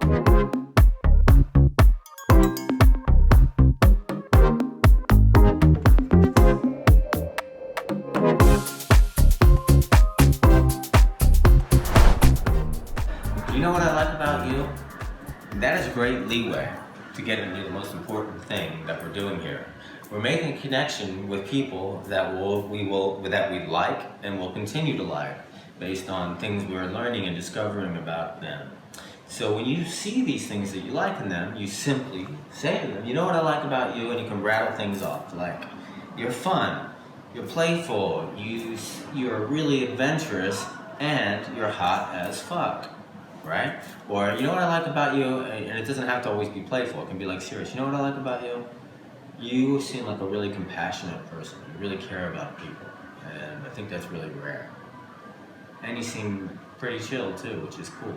You know what I like about you? That is great leeway to get into the most important thing that we're doing here. We're making a connection with people that we like and will continue to like based on things we're learning and discovering about them. So when you see these things that you like in them, you simply say to them, you know what I like about you, and you can rattle things off like, you're fun, you're playful, you're really adventurous, and you're hot as fuck. Right? Or, you know what I like about you, and it doesn't have to always be playful, it can be like serious. You know what I like about you? You seem like a really compassionate person. You really care about people. And I think that's really rare. And you seem pretty chill too, which is cool.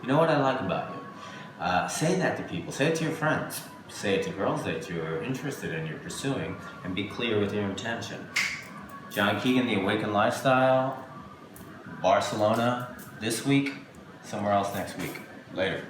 You know what I like about you? Say that to people. Say it to your friends. Say it to girls that you're interested in, you're pursuing, and be clear with your intention. John Keegan, The Awakened Lifestyle, Barcelona this week, somewhere else next week. Later.